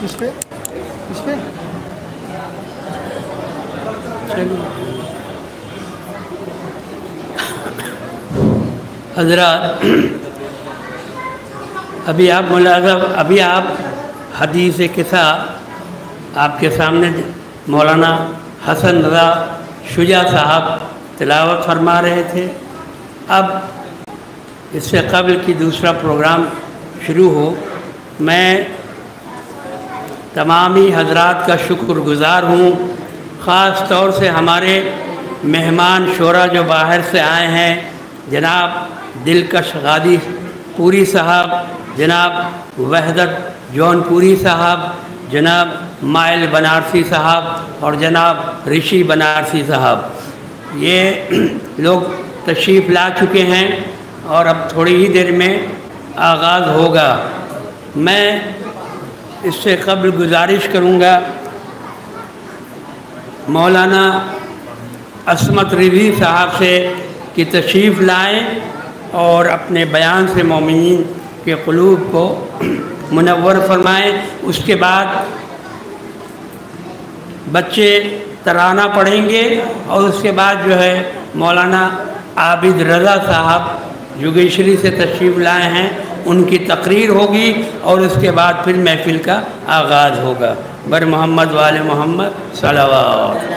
کس پہ حضرات، ابھی آپ حدیث قصہ آپ کے سامنے مولانا حسن رضا شجاع صاحب تلاوت فرما رہے تھے۔ اب اس سے قبل کی دوسرا پروگرام شروع ہو، میں تمامی حضرات کا شکر گزار ہوں، خاص طور سے ہمارے مہمان شعراء جو باہر سے آئے ہیں، جناب دلکش غادی پوری صاحب، جناب وحدت جون پوری صاحب، جناب مائل بنارسی صاحب اور جناب رشی بنارسی صاحب، یہ لوگ تشریف لا چکے ہیں اور اب تھوڑی ہی دیر میں آغاز ہوگا۔ میں اس سے قبل گزارش کروں گا مولانا عصمت رضوی صاحب سے کہ تشریف لائیں اور اپنے بیان سے مومنین کے قلوب کو منور فرمائیں۔ اس کے بعد بچے ترانہ پڑھیں گے اور اس کے بعد جو ہے مولانا عابد رضا صاحب جوگیشری سے تشریف لائے ہیں، ان کی تقریر ہوگی اور اس کے بعد پھر محفل کا آغاز ہوگا۔ بر محمد وآل محمد صلوات۔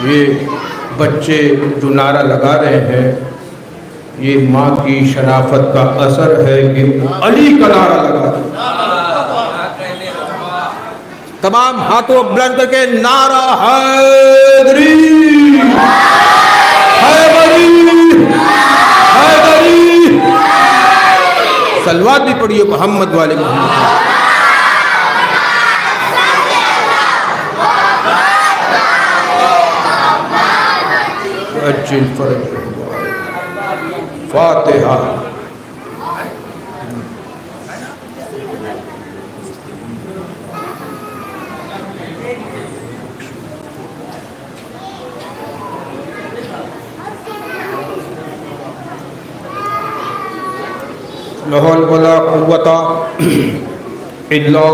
یہ بچے جو نعرہ لگا رہے ہیں، یہ ماں کی شرافت کا اثر ہے کہ علی کا نعرہ لگا رہے ہیں۔ تمام ہاتھوں بلند کر کے نعرہ حیدری، حیدری، حیدری۔ صلوات بھی پڑھیے محمد والے محمد۔ اجل فرج فاتحہ۔ لا حول ولا قوة الا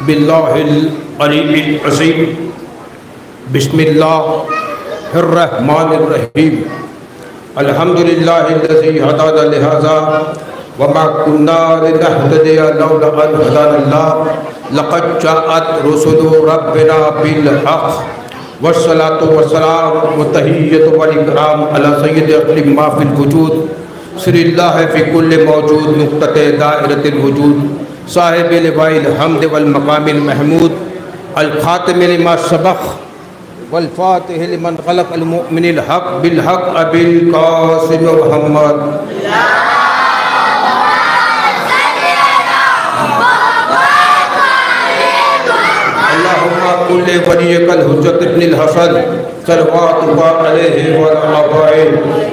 باللہ العلی العظیم۔ بسم اللہ الرحمن الرحیم۔ الحمدللہ الذی ہدانا لہذا وما كنا لنهتدي لولا ان هدانا الله لقد جاءت رسل ربنا بالحق والصلاة والسلام والتحیۃ والاکرام علی سید اقل ما فی الوجود سر اللہ فی کل موجود نقطۃ دائرۃ الوجود صاحب لواء الحمد والمقام المحمود الخاتم لما سبق والفاتح لمن خلق المؤمن الحق بالحق ابی القاسم محمد۔ اللہم کل ولیک الحجت ابن الحسن صلوات علیہ وآلہ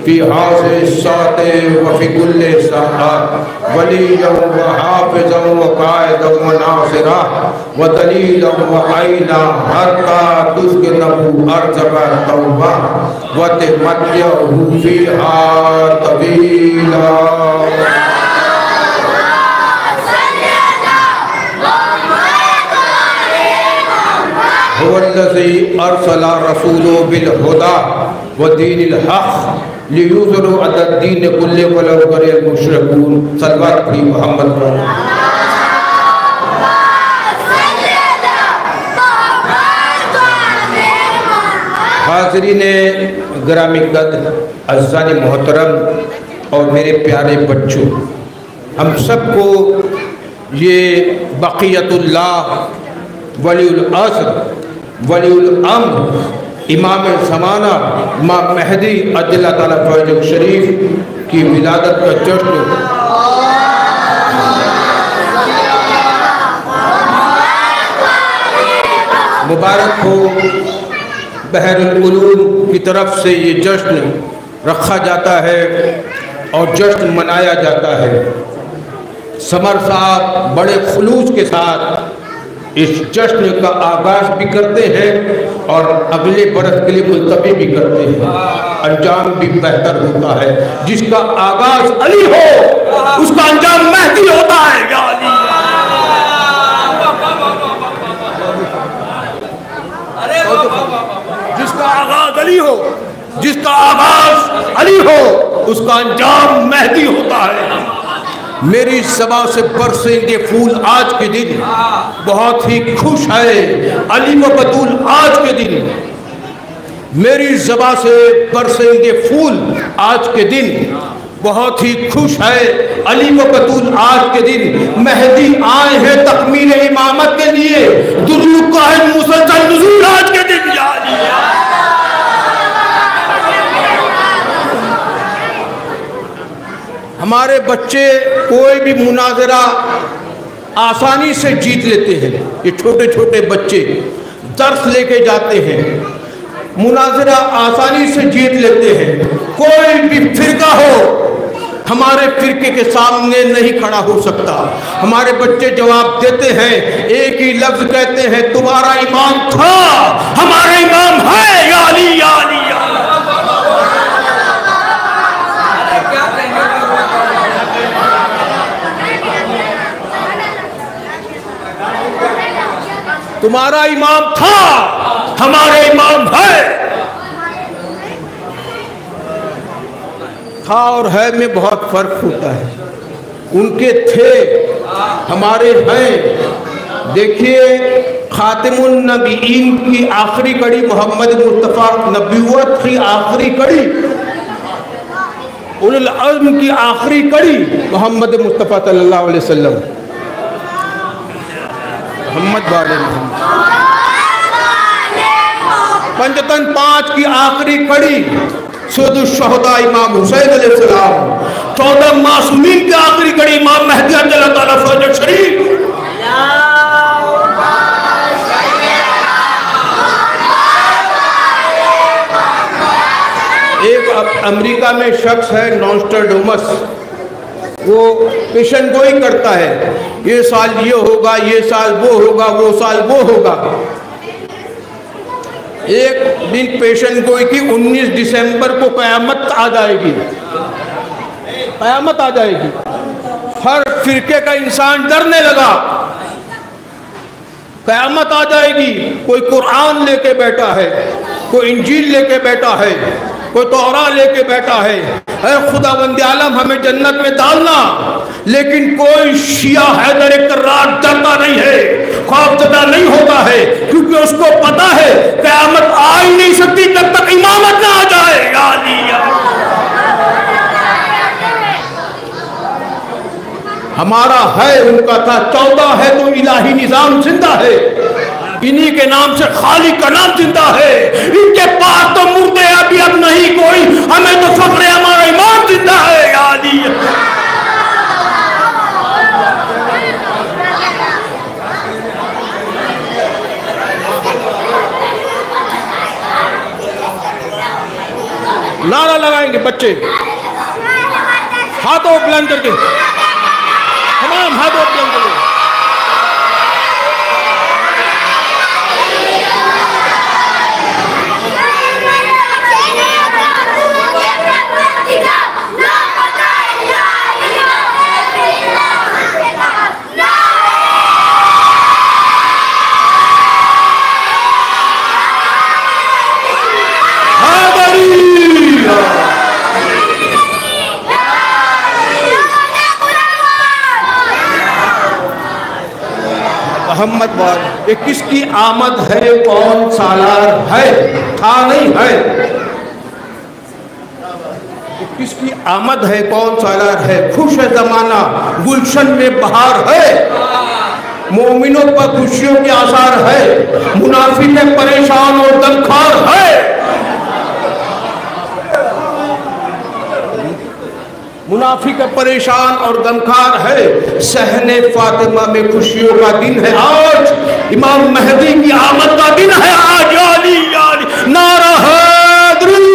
فی حاضر الساعۃ وفی کل ساعۃ ولیہ وحافظا وقائدا وناصرا ودلیلا وعینا حتی تسکنہ ارضک توبہ وتمتعہ فیہا طویلا۔ وَالَّذِي أَرْسَلَ رَسُولَهُ بِالْهُدَى وَدِينِ الْحَقِّ لِيُظْهِرَهُ عَلَى الدِّينِ كُلِّهِ وَلَوْ كَرِهَ الْمُشْرِكُونَ. صلوات پڑھی محمد پر. حاضرین گرامی قدر، عزیزان محترم اور میرے پیارے بچوں، ہم سب کو یہ بقیت اللہ، ولی العصر، ولی الامر، امام زمانہ، امام مہدی عجل اللہ تعالیٰ فرجہ شریف کی ولادت کا جشن مبارک ہو. بحر العلوم کی طرف سے یہ جشن رکھا جاتا ہے اور جشن منایا جاتا ہے. سمر صاحب بڑے خلوص کے ساتھ اس جشن کا آغاز بھی کرتے ہیں اور اگلے برس کے لیے ملتقی بھی کرتے ہیں. انجام بھی بہتر ہوتا ہے. جس کا آغاز علی ہو اس کا انجام مہدی ہوتا ہے. یا علی، جس کا آغاز علی ہو، جس کا آغاز علی ہو اس کا انجام مہدی ہوتا ہے. میری زبان سے برسیں گے پھول آج کے دن، بہت ہی خوش ہے علی و بطول آج کے دن. میری زبان سے برسیں گے پھول آج کے دن، بہت ہی خوش ہے علی و بطول آج کے دن. مہدی آئے ہیں تکمیل امامت کے لیے، درود کا ہے مسلسل نزول آج کے دن. یا علی، ہمارے بچے کوئی بھی مناظرہ آسانی سے جیت لیتے ہیں. یہ چھوٹے چھوٹے بچے درس لے کے جاتے ہیں، مناظرہ آسانی سے جیت لیتے ہیں. کوئی بھی فرقہ ہو ہمارے فرقے کے سامنے نہیں کھڑا ہو سکتا. ہمارے بچے جواب دیتے ہیں، ایک ہی لفظ کہتے ہیں، تمہارا امام تھا، ہمارا امام ہے. یا علی، یا علی، یا علی. تمہارا امام تھا، ہمارے امام ہے. تھا اور ہے میں بہت فرق ہوتا ہے. ان کے تھے، ہمارے ہیں. دیکھیے خاتم النبیین کی آخری کڑی محمد مصطفیٰ، نبوت کی آخری کڑی، اولو العزم کی آخری کڑی محمد مصطفیٰ صلی اللہ علیہ وسلم. محمد والے محمد. پنجتن 5 کی آخری کڑی سید الشہداء امام حسین علیہ السلام. 14 معصومین کی آخری کڑی امام مہدی عجل اللہ تعالیٰ فرجہ شریف. ایک امریکہ میں شخص ہے نوسٹراڈامس، وہ پیشن گوئی کرتا ہے، یہ سال یہ ہوگا، یہ سال وہ ہوگا، وہ سال وہ ہوگا. ایک دن پیشن گوئی کی 19 دسمبر کو قیامت آ جائے گی. قیامت آ جائے گی. ہر فرقے کا انسان ڈرنے لگا. قیامت آ جائے گی. کوئی قرآن لے کے بیٹھا ہے، کوئی انجیل لے کے بیٹھا ہے، کوئی توراہ لے کے بیٹھا ہے. اے خدا بند عالم ہمیں جنت میں ڈالنا. لیکن کوئی شیعہ حیدر کرار ڈرتا نہیں ہے، خوفزدہ نہیں ہوتا ہے، کیونکہ اس کو پتا ہے قیامت آ ہی نہیں سکتی جب تک امامت نہ آ جائے. یا علی، یا ہمارا ہے، ان کا تھا. 14 ہے تو الہی نظام زندہ ہے. انہی کے نام سے خالق کا نام زندہ ہے. ان کے پاس تو مردے ابھی اب نہیں کوئی، ہمیں تو فخر ہے ہمارا امام زندہ ہے. یا علی، نعرہ لگائیں گے بچے، ہاتھوں بلند کر کے، تمام ہاتھوں بلند کر کے. محمد والے یہ کس کی آمد ہے کون سالار ہے تھا نہیں ہے کس کی آمد ہے کون سالار ہے خوش ہے زمانہ گلشن میں بہار ہے مومنوں پر خوشیوں کے آثار ہے منافق پریشان اور غمخوار ہے منافق پریشان اور غمخوار ہے صحن فاطمہ میں خوشیوں کا دن ہے آج امام مہدی کی آمد کا دن ہے آج یا علی یا علی نعرہ حیدری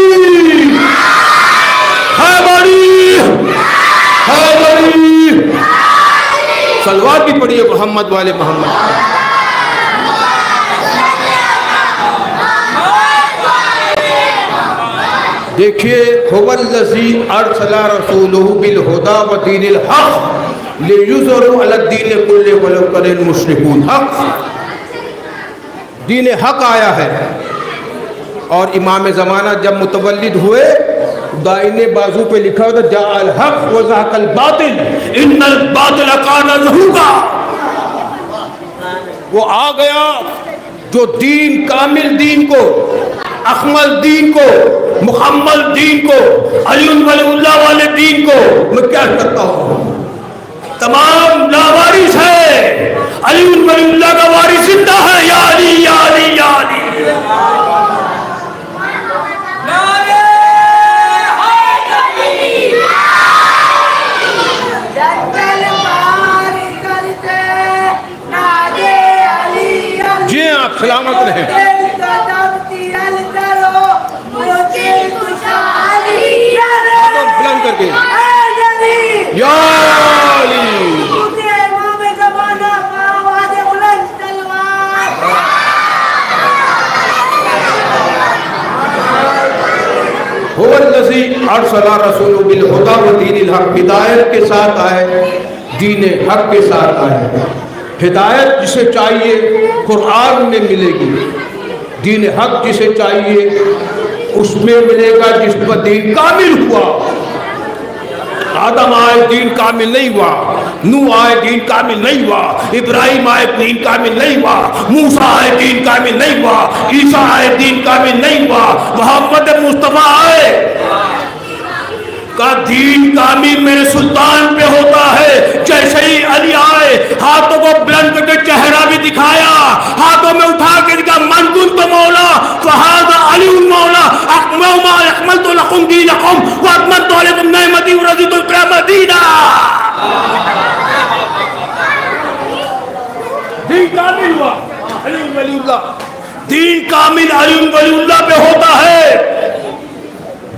صلوات بھی پڑھیے محمد والے محمد دیکھیے هو الذی ارسل رسولہ بالہدی ودین الحق لیظہرہ علی الدین کلہ ولو کرہ المشرکون حق دین حق آیا ہے اور امام زمانہ جب متولد ہوئے دائنے بازو پہ لکھا ہوتا جاء الحق وزہق الباطل ان الباطل کان زہوقا وہ آ گیا جو دین کامل دین کو اکمل دین کو مکمل دین کو علی ولی اللہ والے دین کو میں کیا کرتا ہوں تمام لاوارث ہے علی ولی اللہ کا وارث زندہ ہے یا علی یا علی یا علی جی آپ سلامت رہیں بلند کر کے یا علی هو الذی ارسل رسولہ بالہدی ودین الحق ہدایت کے ساتھ آئے دین حق کے ساتھ آئے ہدایت جسے چاہیے قرآن میں ملے گی دین حق جسے چاہیے اس میں ملے گا جس پر دین کامل ہوا آدم آئے دین کامل نہیں ہوا نوح آئے دین کامل نہیں ہوا ابراہیم آئے دین کامل نہیں ہوا موسیٰ آئے دین کامل نہیں ہوا عیسیٰ آئے دین کامل نہیں ہوا محمد مصطفیٰ آئے کا دین کامل میرے سلطان پہ ہوتا ہے جیسے ہی علی آئے ہاتھوں کو بلند کر کے چہرہ بھی دکھایا ہاتھوں میں اٹھا کے دکھا من کنت مولا فہذا علی مولا اکملت لکم دینکم واتممت علیکم نعمتی ورضیت الاسلام دینا دین کامل ہوا علی ولی اللہ دین کامل علی ولی اللہ پہ ہوتا ہے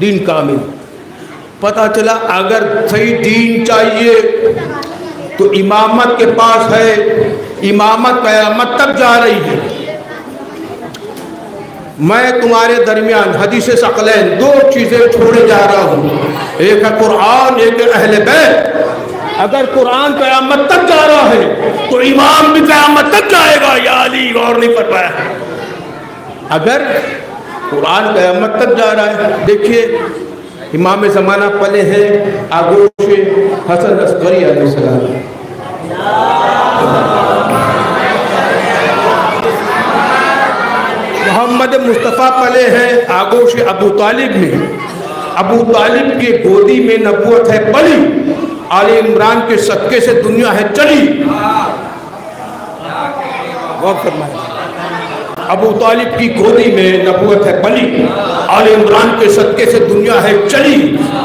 دین کامل پتہ چلا اگر صحیح دین چاہیے تو امامت کے پاس ہے امامت قیامت تک جا رہی ہے میں تمہارے درمیان حدیث ثقلین دو چیزیں چھوڑے جا رہا ہوں ایک ہے قرآن ایک ہے اہل بیت اگر قرآن قیامت تک جا رہا ہے تو امام بھی قیامت تک جائے گا یا علی غور نہیں کر پایا اگر قرآن قیامت تک جا رہا ہے دیکھیے امام زمانہ پلے ہیں آگوش حسن عسکری علیہ السلام محمد مصطفیٰ پلے ہیں آگوش ابو طالب میں ابو طالب کے گودی میں نبوت ہے پلی آل عمران کے صدقے سے دنیا ہے چلی غور فرمائیں ابو طالب کی گودی میں نبوت ہے پلی آل عمران کے صدقے سے دنیا ہے چلی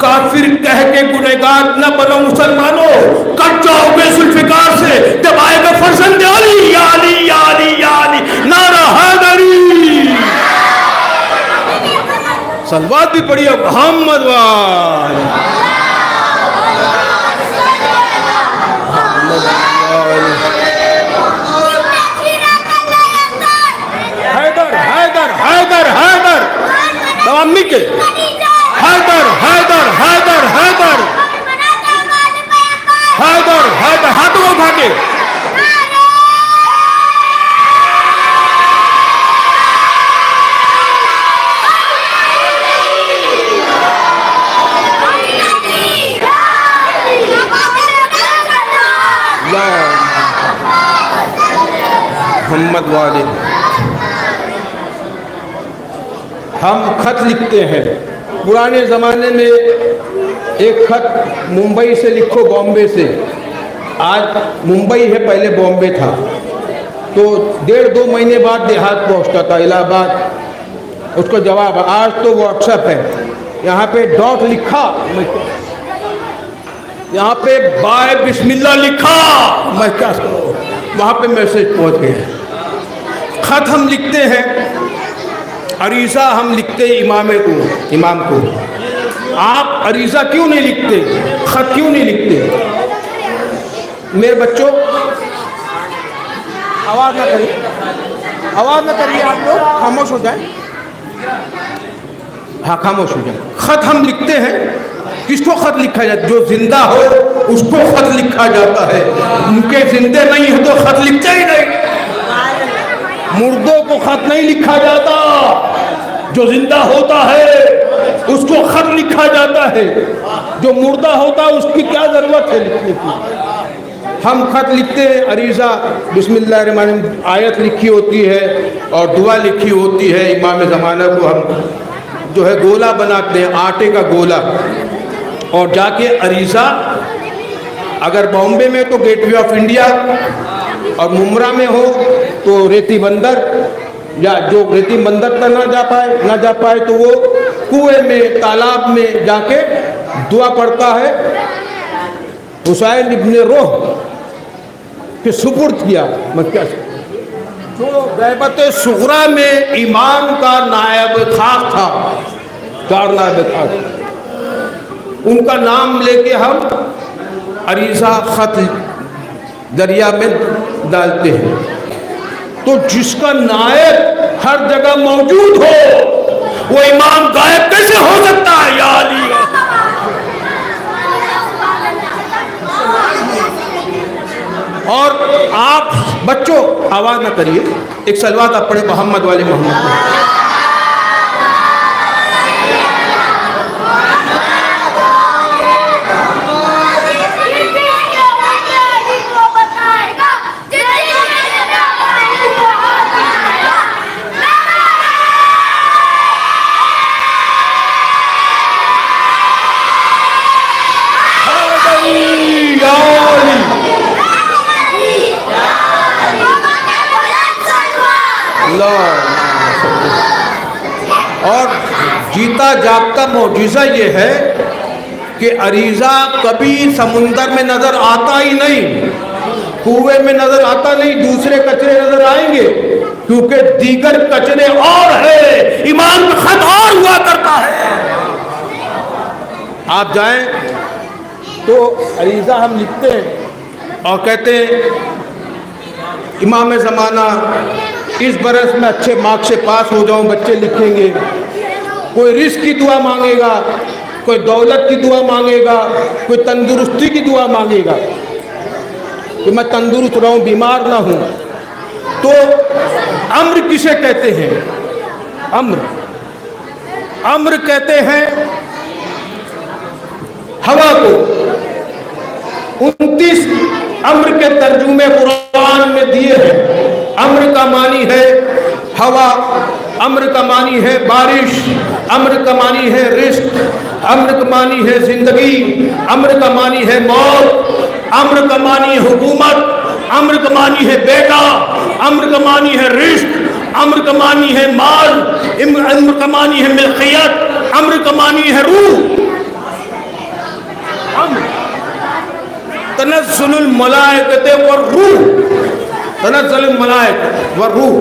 کافر کہہ کے گنہگار نہ بنو مسلمانوں کٹ جاؤ گے ذوالفقار سے جب آئے گا فرزند علی یا علی یا علی یا علی نعرہ حیدری صلوات بھی پڑھیے محمد وال امی کے حیدر حیدر حیدر حیدر حیدر حیدر ہاتھوں کو اٹھا کے محمد والے. ہم خط لکھتے ہیں. پرانے زمانے میں ایک خط ممبئی سے لکھو بامبے سے. آج ممبئی ہے، پہلے بامبے تھا، تو 1.5-2 مہینے بعد دیہات پہنچتا تھا الہ آباد. اس کا جواب آج تو واٹس ایپ ہے. یہاں پہ ڈاٹ لکھا، یہاں پہ بائے بسم اللہ لکھا، میں کیا کروں، وہاں پہ میسج پہنچ گیا. خط ہم لکھتے ہیں، عریضہ ہم لکھتے امام کو. آپ عریضہ کیوں نہیں لکھتے، خط کیوں نہیں لکھتے؟ میرے بچوں آواز نہ کریے آپ لوگ، خاموش ہو جائیں. ہاں خاموش ہو جائیں. خط ہم لکھتے ہیں. کس کو خط لکھا جاتا ہے؟ جو زندہ ہو اس کو خط لکھا جاتا ہے. ان کے زندے نہیں ہو تو خط لکھتے ہی نہیں. مردوں کو خط نہیں لکھا جاتا، جو زندہ ہوتا ہے اس کو خط لکھا جاتا ہے. جو مردہ ہوتا ہے اس کی کیا ضرورت ہے لکھنے کی؟ ہم خط لکھتے ہیں. عریضہ بسم اللہ الرحمن الرحیم آیت لکھی ہوتی ہے اور دعا لکھی ہوتی ہے. امام زمانہ کو ہم جو ہے گولا بناتے ہیں، آٹے کا گولا، اور جا کے عریضہ، اگر بامبے میں تو گیٹ وے آف انڈیا، اور ممرا میں ہو تو ریتی بندر، یا جو ریتی بندر تک نہ جا پائے تو وہ کنویں میں، تالاب میں جا کے دعا پڑھتا ہے. حسین ابن روح کے سپرد کیا. میں کیا جو غیبت صغریٰ میں امام کا نائب خاص تھا، 4 نائب خاص، ان کا نام لے کے ہم عریضہ خط دریا میں ڈالتے ہیں. تو جس کا نائب ہر جگہ موجود ہو وہ امام غائب کیسے ہو سکتا ہے؟ یا علی. اور آپ بچوں آواز نہ کریے، ایک صلوات آپ پڑھیں محمد والے محمد. اور جیتا جاگتا معجزہ یہ ہے کہ عریضہ کبھی سمندر میں نظر آتا ہی نہیں، کنویں میں نظر آتا نہیں. دوسرے کچرے نظر آئیں گے کیونکہ دیگر کچرے اور ہے، ایمان کا خط اور ہوا کرتا ہے. آپ جائیں تو عریضہ ہم لکھتے ہیں اور کہتے ہیں امام زمانہ اس برس میں اچھے مارکس سے پاس ہو جاؤں. بچے لکھیں گے، کوئی رزق کی دعا مانگے گا، کوئی دولت کی دعا مانگے گا، کوئی تندرستی کی دعا مانگے گا کہ میں تندرست رہوں، بیمار نہ ہوں. تو امر کسے کہتے ہیں؟ امر کہتے ہیں ہوا کو. 29 امر کے ترجمے قرآن میں دیے ہیں. امر کا معنی ہے ہوا، امر کا معنی ہے بارش، امر کا معنی ہے رزق، امر کا معنی ہے زندگی، امر کا معنی ہے موت، امر کا معنی ہے حکومت، امر کا معنی ہے بیٹا، امر کا معنی ہے رزق، امر کا معنی ہے مال، امر کا معنی ہے ملکیت، امر کا معنی ہے روح. تنزل الملائکۃ والروح، تنزل الملائکۃ والروح.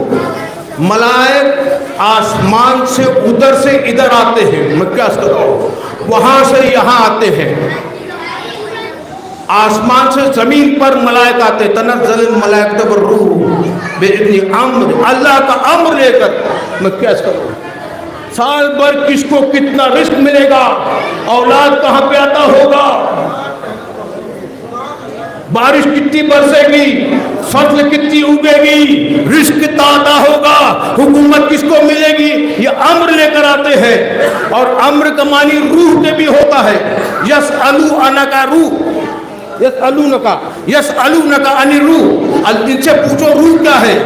ملائک آسمان سے ادھر سے ادھر آتے ہیں، میں کیا کروں، وہاں سے یہاں آتے ہیں. آسمان سے زمین پر ملائک آتے. تنزل الملائکۃ والروح بإذن امر، اللہ کا امر لے کر. میں کیا کروں، سال بھر کس کو کتنا رزق ملے گا، اولاد کہاں پہ عطا ہوگا، بارش کتنی برسے گی، فصل کتنی اگے گی، رزق کتنا عطا ہوگا، حکومت کس کو ملے گی، یہ امر لے کر آتے ہیں. اور امر کا معنی روح کے بھی ہوتا ہے. یسألونک روح، یسألونک عن الروح، ان سے پوچھو روح کیا ہے.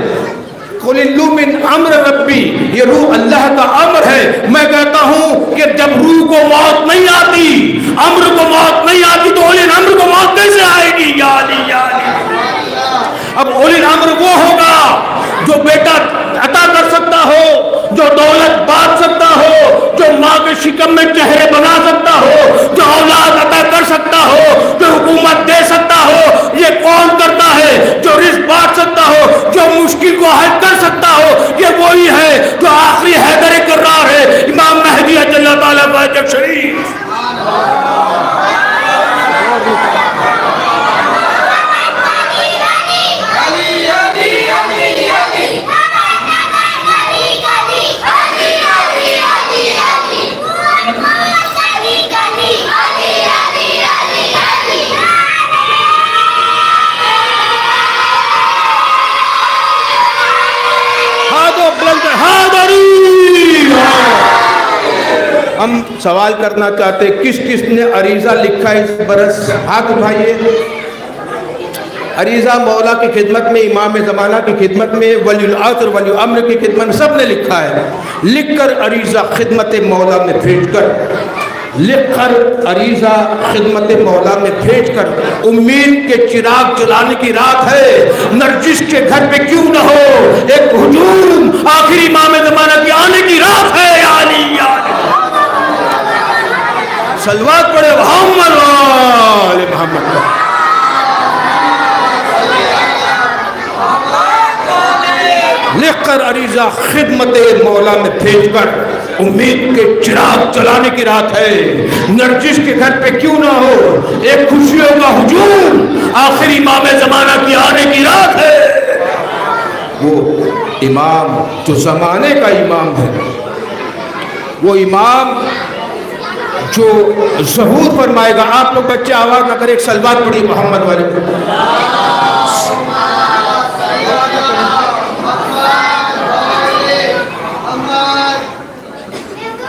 قل الروح من امر ربی، یہ روح اللہ کا امر ہے۔ میں کہتا ہوں کہ جب روح کو موت نہیں آتی، امر کو موت نہیں آتی، تو اولی الامر کو موت کیسے آئے گی؟ یا علی یا علی۔ اب اولی الامر وہ ہوگا جو بیٹا عطا کر سکتا ہو، جو دولت بانٹ سکتا ہو، جو ماں کے شکم میں چہرے بنا سکتا ہو، جو اولاد عطا کر سکتا ہو، جو حکومت دے سکتا ہو۔ یہ کون کرتا ہے؟ جو رزق بانٹ سکتا ہو، جو مشکل کو حل کر سکتا ہو۔ یہ وہی ہے جو آخری حیدر کرار ہے، امام مہدی اجل تعالیٰ فاجب شریف۔ ہم سوال کرنا چاہتے ہیں کس کس نے عریضہ لکھا ہے اس برس؟ ہاتھ اٹھائیے۔ عریضہ مولا کی خدمت میں، امام زمانہ کی خدمت میں، ولی العصر ولی الامر کی خدمت میں، سب نے لکھا ہے۔ لکھ کر عریضہ خدمت مولا میں بھیج کر، لکھ کر عریضہ خدمت مولا میں بھیج کر، امید کے چراغ جلانے کی رات ہے، نرجس کے گھر پہ کیوں نہ ہو ایک ہجوم، آخری امام زمانہ کی آنے کی رات ہے۔ یا علی یا علی، صلوات پڑھے محمد وآل محمد۔ لکھ کر عریضہ خدمت مولا میں بھیج کر، امید کے چراغ جلانے کی رات ہے، نرجس کے گھر پہ کیوں نہ ہو ایک خوشیوں کا ہجوم، آخری امام زمانہ کی آنے کی رات ہے۔ وہ امام جو زمانے کا امام ہے، وہ امام جو ظہور فرمائے گا۔ آپ لوگ بچے آواز نہ کریں، ایک صلوات پڑھی محمد والے کو۔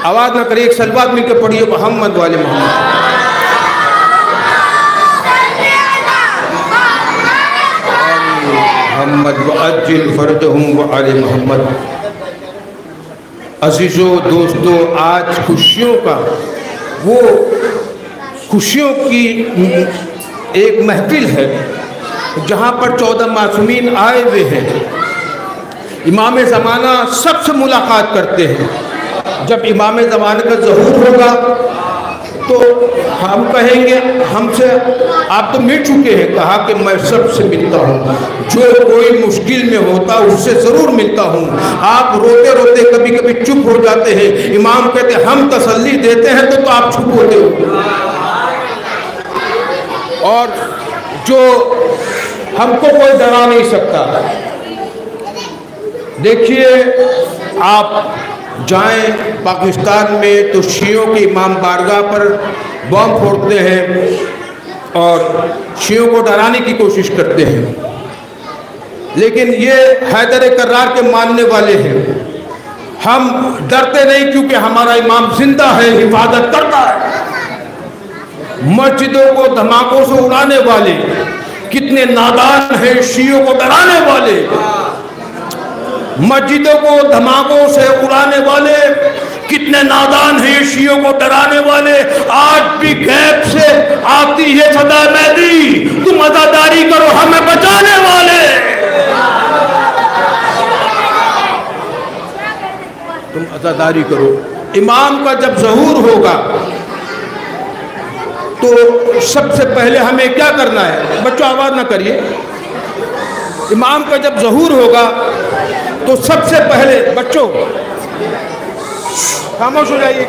آواز نہ کریں، ایک صلوات مل کے پڑھیے محمد والے محمد۔ محمد وعجل فرجہم وعلی محمد۔ عزیزو دوستو، آج خوشیوں کا، وہ خوشیوں کی ایک محفل ہے جہاں پر 14 معصومین آئے ہوئے ہیں۔ امام زمانہ سب سے ملاقات کرتے ہیں۔ جب امام زمانہ کا ظہور ہوگا تو ہم کہیں گے ہم سے آپ تو مل چکے ہیں، کہا کہ میں سب سے ملتا ہوں، جو کوئی مشکل میں ہوتا اس سے ضرور ملتا ہوں۔ آپ روتے روتے کبھی کبھی چپ ہو جاتے ہیں، امام کہتے ہیں ہم تسلی دیتے ہیں تو آپ چپ ہوتے ہو۔ اور جو ہم کو کوئی ڈرا نہیں سکتا۔ دیکھیے آپ جائیں پاکستان میں تو شیعوں کی امام بارگاہ پر بم پھوڑتے ہیں اور شیعوں کو ڈرانے کی کوشش کرتے ہیں، لیکن یہ حیدر کرار کے ماننے والے ہیں۔ ہم ڈرتے نہیں کیونکہ ہمارا امام زندہ ہے، حفاظت کرتا ہے۔ مسجدوں کو دھماکوں سے اڑانے والے کتنے نادان ہیں، شیعوں کو ڈرانے والے، مسجدوں کو دھماکوں سے اڑانے والے کتنے نادان ہیں، شیعوں کو ڈرانے والے۔ آج بھی غیب سے آتی ہے صدا مہدی، تم عزاداری کرو ہمیں بچانے والے، تم عزاداری کرو۔ امام کا جب ظہور ہوگا تو سب سے پہلے ہمیں کیا کرنا ہے؟ بچوں آواز نہ کریے۔ امام کا جب ظہور ہوگا تو سب سے پہلے، بچوں خاموش ہو جائیے،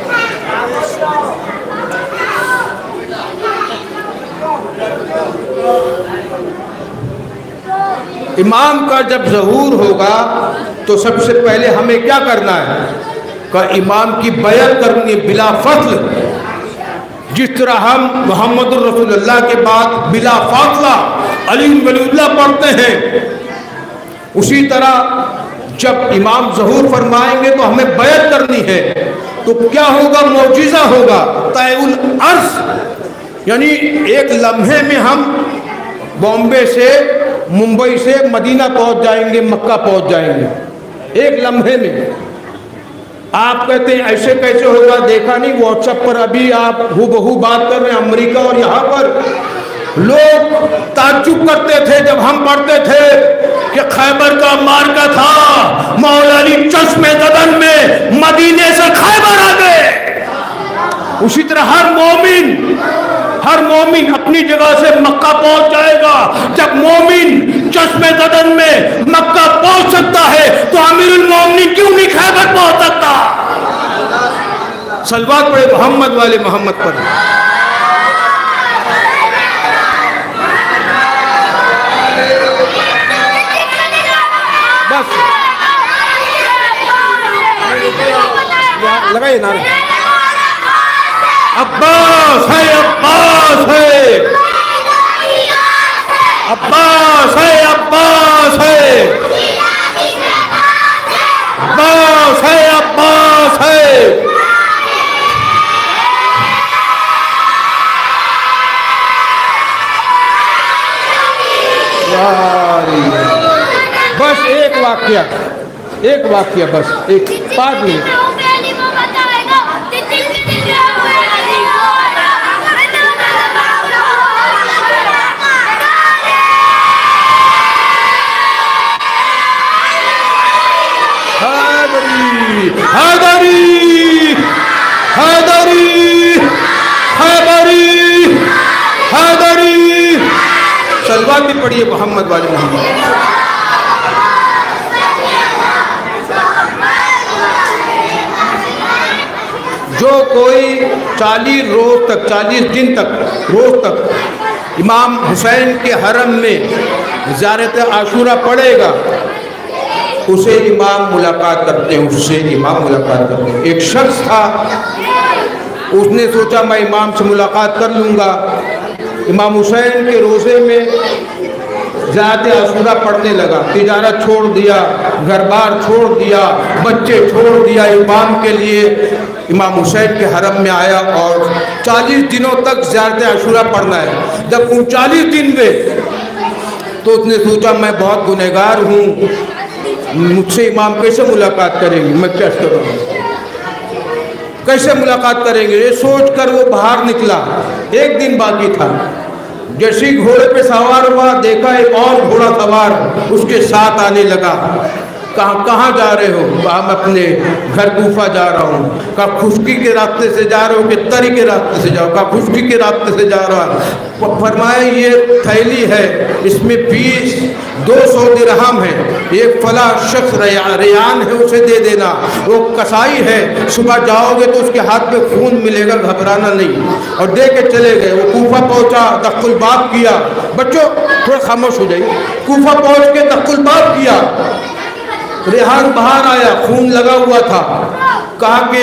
امام کا جب ظہور ہوگا تو سب سے پہلے ہمیں کیا کرنا ہے؟ کہ امام کی بیعت کرنی بلا فصل۔ جس طرح ہم محمد الرسول اللہ کے بعد بلا فاصلہ علی ولی اللہ پڑھتے ہیں، اسی طرح جب امام ظہور فرمائیں گے تو ہمیں بیعت کرنی ہے۔ تو کیا ہوگا؟ معجزہ ہوگا، طے الارض، یعنی ایک لمحے میں ہم بامبے سے، ممبئی سے مدینہ پہنچ جائیں گے، مکہ پہنچ جائیں گے۔ ایک لمحے میں. آپ کہتے ہیں ایسے کیسے ہوگا, دیکھا نہیں واٹس ایپ پر ابھی آپ ہو بہو بات کر رہے ہیں امریکہ اور یہاں پر. لوگ تعجب کرتے تھے جب ہم پڑھتے تھے کہ خیبر کا مارکا تھا, مولا علی چشم زدن میں مدینے سے خیبر آ گئے. اسی طرح ہر مومن اپنی جگہ سے مکہ پہنچ جائے گا. جب مومن چشم زدن میں مکہ پہنچ سکتا ہے تو امیر المومنین کیوں نہیں خیبر پہنچ سکتا؟ صلوات پڑھے محمد والے محمد پر. بس لگائیے نعرہ. عباس ہے, عباس ہے, عباس ہے, عباس ہے, عباس ہے, عباس ہے. بس ایک واقعہ بس ایک 5 منٹ. حیدری حیدری حیدری حیدری. صلوات بھی پڑھیے محمد والے محمد. جو کوئی 40 دن تک امام حسین کے حرم میں زیارت عاشورہ پڑھے گا اسے امام ملاقات کرتے ہیں. ایک شخص تھا, اس نے سوچا میں امام سے ملاقات کر لوں گا. امام حسین کے روزے میں زیارت عاشورہ پڑھنے لگا. تجارت چھوڑ دیا, گھر بار چھوڑ دیا, بچے چھوڑ دیا امام کے لیے. امام حسین کے حرم میں آیا اور 40 دنوں تک زیارت عاشورہ پڑھنا ہے. جب ان 40 دن ہوئے تو اس نے سوچا میں بہت گنہگار ہوں, مجھ سے امام کیسے ملاقات کریں گے, میں کیا کروں, کیسے ملاقات کریں گے. یہ سوچ کر وہ باہر نکلا. ایک دن باقی تھا. جیسے گھوڑے پہ سوار ہوا دیکھا ایک اور گھوڑا سوار اس کے ساتھ آنے لگا. کہاں جا رہے ہو؟ کہا میں اپنے گھر کوفہ جا رہا ہوں. کہا خشکی کے راستے سے جا رہے ہو کہ تری کے راستے سے جاؤ؟ کہا خشکی کے راستے سے جا رہا. فرمایا یہ تھیلی ہے, اس میں 200 درہم ہے, ایک فلاں شخص ریان ہے اسے دے دینا, وہ کسائی ہے, صبح جاؤ گے تو اس کے ہاتھ میں خون ملے گا, گھبرانا نہیں. اور دے کے چلے گئے. وہ کوفہ پہنچا, دخل الباب کیا. بچوں تھوڑا خاموش ہو جائیے. کوفہ پہنچ کے دخل الباب کیا. ریحان باہر آیا, خون لگا ہوا تھا. کہا کہ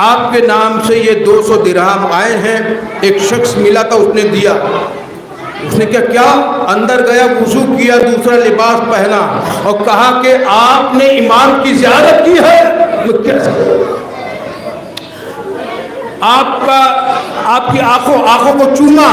آپ کے نام سے یہ 200 درہم آئے ہیں. ایک شخص ملا تھا, اس نے دیا. اس نے کیا اندر گیا, وضو کیا, دوسرا لباس پہنا اور کہا کہ آپ نے امام کی زیارت کی ہے. آپ کی آنکھوں کو چوما.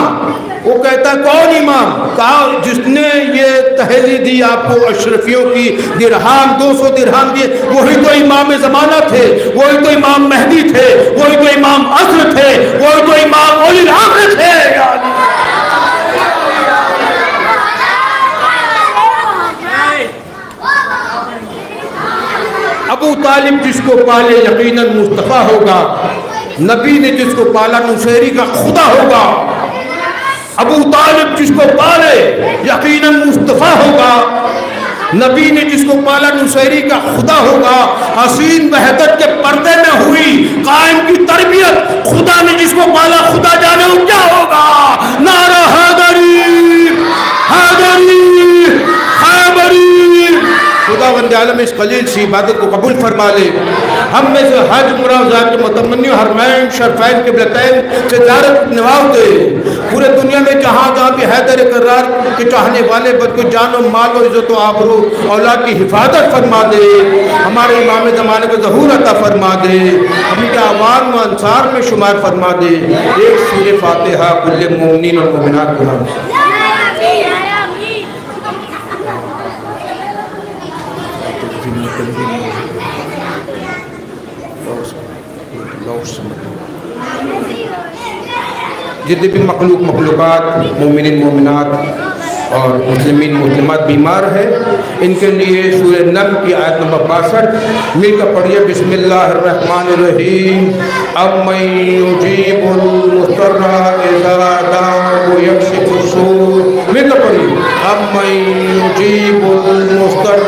وہ کہتا ہے کون امام؟ کہا جس نے یہ تحیلی دی آپ کو اشرفیوں کی درہم 200 درہم دیے, وہی تو امام زمانہ تھے, وہی تو امام مہدی تھے, وہی تو امام عصر تھے, وہی تو امام اولی العصر تھے. ابو طالب جس کو پالے یقیناً مصطفیٰ ہوگا. نبی نے جس کو پالا نصیری کا خدا ہوگا. ابو طالب جس کو پالے یقیناً مصطفیٰ ہوگا. نبی نے جس کو پالا نصیری کا خدا ہوگا. حسین وحدت کے پردے میں ہوئی قائم کی تربیت, خدا نے جس کو پالا خدا جانے وہ کیا ہوگا. نعرہ حیدری حیدری حیدری. خدا بند عالم اس قلیل سی عبادت کو قبول فرما لے. ہم میں سے حج مراضات متمنی حرمین شرفین قبلتین سے زیارت نواز دے. پورے دنیا میں جہاں بھی حیدر کرار کے چاہنے والے بد کو جان و مال و عزت و آبرو اولاد کی حفاظت فرما دے. ہمارے امام زمانے کو ظہور عطا فرما دے. ہم کے عوام و انصار میں شمار فرما دے. ایک سورہ فاتحہ کل مومنین اور مومنات کو نام سے. جتنے بھی مخلوقات مومنین مومنات اور مسلمین مسلمات بیمار ہیں، ان کے لیے سورہ نمل کی آیت نمبر 62 مل کر پڑھیے۔ بسم اللہ الرحمن الرحیم۔ امن یجیب المضطر اذا دعاه ویکشف السوء، مل کر پڑھیے۔ امن یجیب المضطر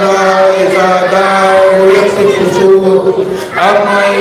اذا دعاه ویکشف السوء، امن